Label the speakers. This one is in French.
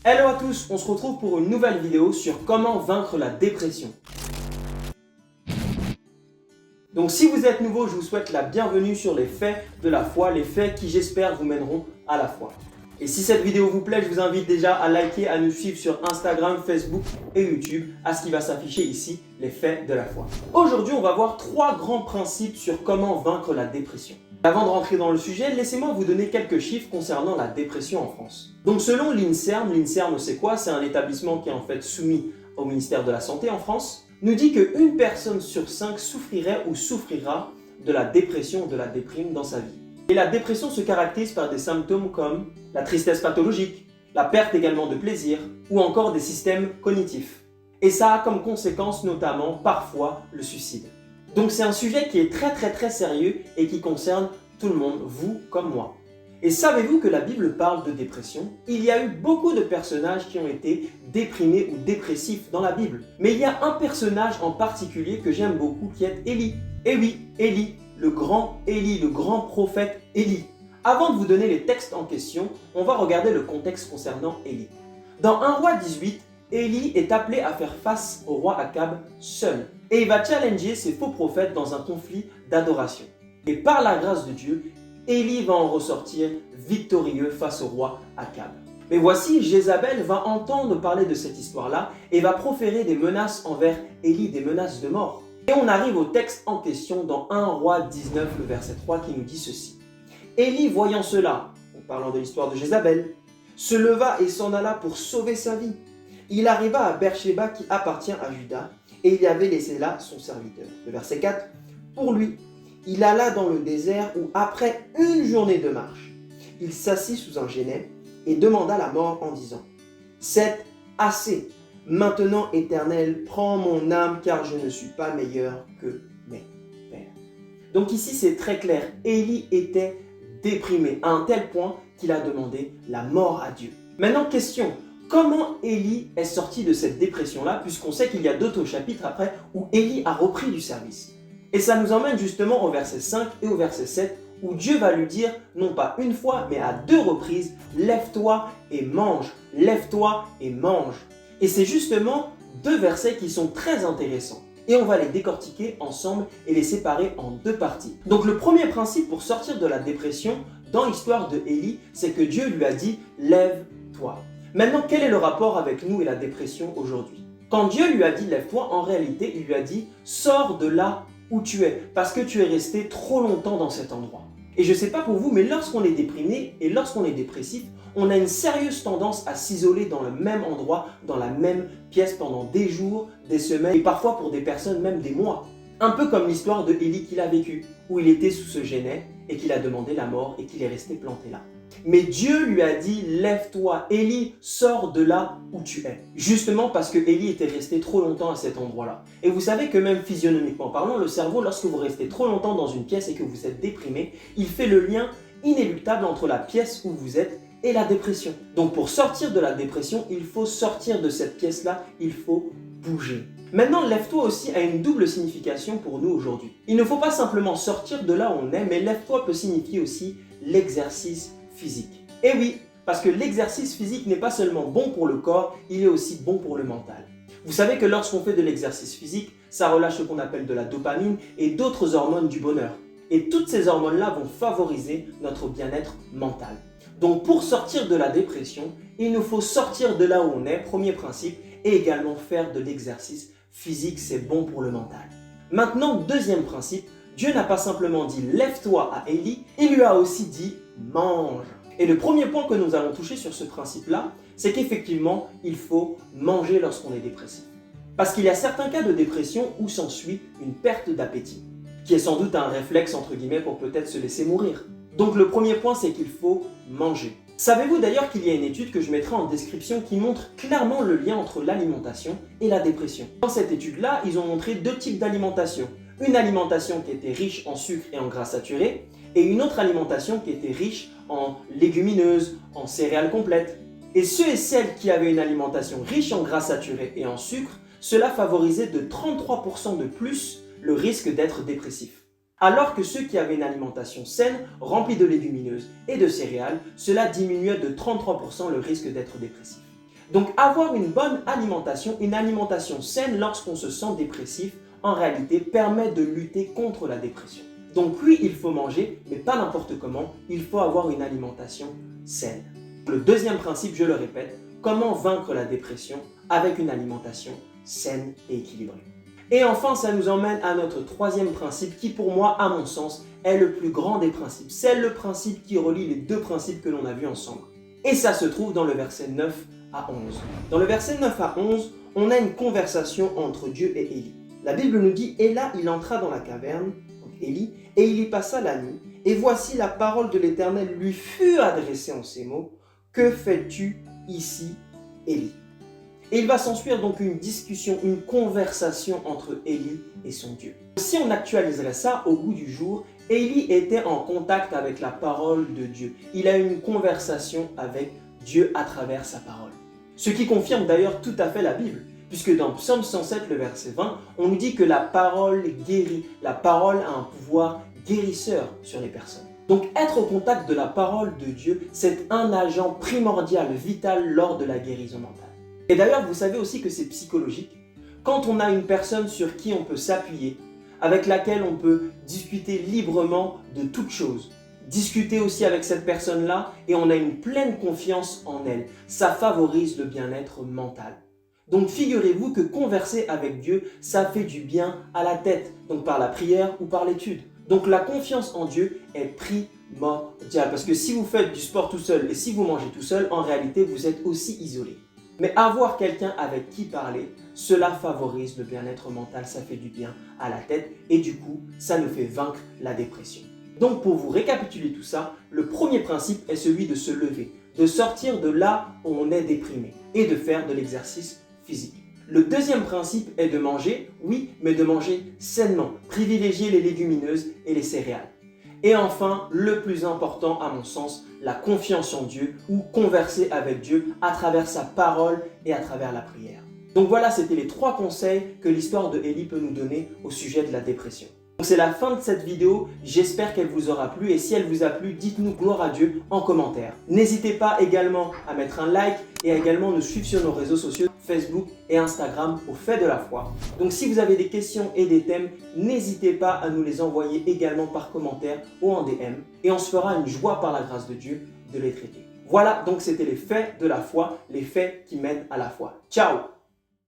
Speaker 1: Hello à tous, on se retrouve pour une nouvelle vidéo sur comment vaincre la dépression. Donc si vous êtes nouveau, je vous souhaite la bienvenue sur les faits de la foi, les faits qui j'espère vous mèneront à la foi. Et si cette vidéo vous plaît, je vous invite déjà à liker, à nous suivre sur Instagram, Facebook et YouTube, à ce qui va s'afficher ici, les faits de la foi. Aujourd'hui, on va voir 3 grands principes sur comment vaincre la dépression. Avant de rentrer dans le sujet, laissez-moi vous donner quelques chiffres concernant la dépression en France. Donc selon l'INSERM c'est quoi? C'est un établissement qui est en fait soumis au ministère de la Santé en France, nous dit qu'une personne sur 5 souffrirait ou souffrira de la dépression ou de la déprime dans sa vie. Et la dépression se caractérise par des symptômes comme la tristesse pathologique, la perte également de plaisir ou encore des systèmes cognitifs. Et ça a comme conséquence notamment parfois le suicide. Donc c'est un sujet qui est très sérieux et qui concerne tout le monde, vous comme moi. Et savez-vous que la Bible parle de dépression? Il y a eu beaucoup de personnages qui ont été déprimés ou dépressifs dans la Bible. Mais il y a un personnage en particulier que j'aime beaucoup qui est Élie. Et oui, Élie, le grand prophète Élie. Avant de vous donner les textes en question, on va regarder le contexte concernant Élie. Dans 1 Roi 18, Élie est appelé à faire face au roi Akab seul. Et il va challenger ses faux prophètes dans un conflit d'adoration. Et par la grâce de Dieu, Élie va en ressortir victorieux face au roi Akab. Mais voici, Jézabel va entendre parler de cette histoire-là et va proférer des menaces envers Élie, des menaces de mort. Et on arrive au texte en question dans 1 Roi 19, le verset 3 qui nous dit ceci. Élie, voyant cela, en parlant de l'histoire de Jézabel, se leva et s'en alla pour sauver sa vie. Il arriva à Beersheba qui appartient à Juda et il y avait laissé là son serviteur. Le verset 4, pour lui, il alla dans le désert où, après une journée de marche, il s'assit sous un genêt et demanda la mort en disant « C'est assez. Maintenant, Éternel, prends mon âme car je ne suis pas meilleur que mes pères. » Donc ici, c'est très clair. Élie était déprimé à un tel point qu'il a demandé la mort à Dieu. Maintenant, question. Comment Élie est sorti de cette dépression-là, puisqu'on sait qu'il y a d'autres chapitres après où Élie a repris du service. Et ça nous emmène justement au verset 5 et au verset 7 où Dieu va lui dire, non pas une fois, mais à 2 reprises, lève-toi et mange, lève-toi et mange. Et c'est justement 2 versets qui sont très intéressants. Et on va les décortiquer ensemble et les séparer en 2 parties. Donc le premier principe pour sortir de la dépression dans l'histoire de Élie, c'est que Dieu lui a dit, lève-toi. Maintenant, quel est le rapport avec nous et la dépression aujourd'hui? Quand Dieu lui a dit, lève-toi, en réalité, il lui a dit, sors de là où tu es, parce que tu es resté trop longtemps dans cet endroit. Et je ne sais pas pour vous, mais lorsqu'on est déprimé et lorsqu'on est dépressif, on a une sérieuse tendance à s'isoler dans le même endroit, dans la même pièce pendant des jours, des semaines, et parfois pour des personnes même des mois. Un peu comme l'histoire de Élie qu'il a vécu, où il était sous ce genêt et qu'il a demandé la mort et qu'il est resté planté là. Mais Dieu lui a dit, lève-toi, Élie, sors de là où tu es. Justement parce que Élie était resté trop longtemps à cet endroit-là. Et vous savez que même physionomiquement parlant, le cerveau, lorsque vous restez trop longtemps dans une pièce et que vous êtes déprimé, il fait le lien inéluctable entre la pièce où vous êtes et la dépression. Donc pour sortir de la dépression, il faut sortir de cette pièce-là, il faut bouger. Maintenant, lève-toi aussi a une double signification pour nous aujourd'hui. Il ne faut pas simplement sortir de là où on est, mais lève-toi peut signifier aussi l'exercice physique. Et oui, parce que l'exercice physique n'est pas seulement bon pour le corps, il est aussi bon pour le mental. Vous savez que lorsqu'on fait de l'exercice physique, ça relâche ce qu'on appelle de la dopamine et d'autres hormones du bonheur. Et toutes ces hormones-là vont favoriser notre bien-être mental. Donc pour sortir de la dépression, il nous faut sortir de là où on est, premier principe, et également faire de l'exercice physique, c'est bon pour le mental. Maintenant, deuxième principe, Dieu n'a pas simplement dit « lève-toi » à Élie, il lui a aussi dit « mange ». Et le premier point que nous allons toucher sur ce principe-là, c'est qu'effectivement, il faut manger lorsqu'on est dépressif. Parce qu'il y a certains cas de dépression où s'ensuit une perte d'appétit, qui est sans doute un réflexe entre guillemets pour peut-être se laisser mourir. Donc le premier point, c'est qu'il faut manger. Savez-vous d'ailleurs qu'il y a une étude que je mettrai en description qui montre clairement le lien entre l'alimentation et la dépression. Dans cette étude-là, ils ont montré 2 types d'alimentation. Une alimentation qui était riche en sucre et en gras saturés, et une autre alimentation qui était riche en légumineuses, en céréales complètes. Et ceux et celles qui avaient une alimentation riche en gras saturés et en sucre, cela favorisait de 33% de plus le risque d'être dépressif. Alors que ceux qui avaient une alimentation saine, remplie de légumineuses et de céréales, cela diminuait de 33% le risque d'être dépressif. Donc avoir une bonne alimentation, une alimentation saine lorsqu'on se sent dépressif, en réalité permet de lutter contre la dépression. Donc oui, il faut manger, mais pas n'importe comment, il faut avoir une alimentation saine. Le deuxième principe, je le répète, comment vaincre la dépression avec une alimentation saine et équilibrée. Et enfin, ça nous emmène à notre troisième principe qui, pour moi, à mon sens, est le plus grand des principes. C'est le principe qui relie les deux principes que l'on a vus ensemble. Et ça se trouve dans le verset 9 à 11. Dans le verset 9 à 11, on a une conversation entre Dieu et Élie. La Bible nous dit « Et là, il entra dans la caverne, donc Élie, et il y passa la nuit. Et voici la parole de l'Éternel lui fut adressée en ces mots. Que fais-tu ici, Élie ?» Et il va s'ensuivre donc une discussion, une conversation entre Élie et son Dieu. Si on actualiserait ça au goût du jour, Élie était en contact avec la parole de Dieu. Il a eu une conversation avec Dieu à travers sa parole. Ce qui confirme d'ailleurs tout à fait la Bible, puisque dans Psaume 107, le verset 20, on nous dit que la parole guérit, la parole a un pouvoir guérisseur sur les personnes. Donc être au contact de la parole de Dieu, c'est un agent primordial, vital lors de la guérison mentale. Et d'ailleurs, vous savez aussi que c'est psychologique. Quand on a une personne sur qui on peut s'appuyer, avec laquelle on peut discuter librement de toutes choses, discuter aussi avec cette personne-là et on a une pleine confiance en elle, ça favorise le bien-être mental. Donc figurez-vous que converser avec Dieu, ça fait du bien à la tête, donc par la prière ou par l'étude. Donc la confiance en Dieu est primordiale, parce que si vous faites du sport tout seul et si vous mangez tout seul, en réalité vous êtes aussi isolé. Mais avoir quelqu'un avec qui parler, cela favorise le bien-être mental, ça fait du bien à la tête et du coup, ça nous fait vaincre la dépression. Donc pour vous récapituler tout ça, le premier principe est celui de se lever, de sortir de là où on est déprimé et de faire de l'exercice physique. Le deuxième principe est de manger, oui, mais de manger sainement, privilégier les légumineuses et les céréales. Et enfin, le plus important à mon sens, la confiance en Dieu ou converser avec Dieu à travers sa parole et à travers la prière. Donc voilà, c'était les 3 conseils que l'histoire de Élie peut nous donner au sujet de la dépression. Donc c'est la fin de cette vidéo, j'espère qu'elle vous aura plu et si elle vous a plu, dites-nous gloire à Dieu en commentaire. N'hésitez pas également à mettre un like et à également nous suivre sur nos réseaux sociaux Facebook et Instagram au fait de la foi. Donc si vous avez des questions et des thèmes, n'hésitez pas à nous les envoyer également par commentaire ou en DM et on se fera une joie par la grâce de Dieu de les traiter. Voilà, donc c'était les faits de la foi, les faits qui mènent à la foi. Ciao!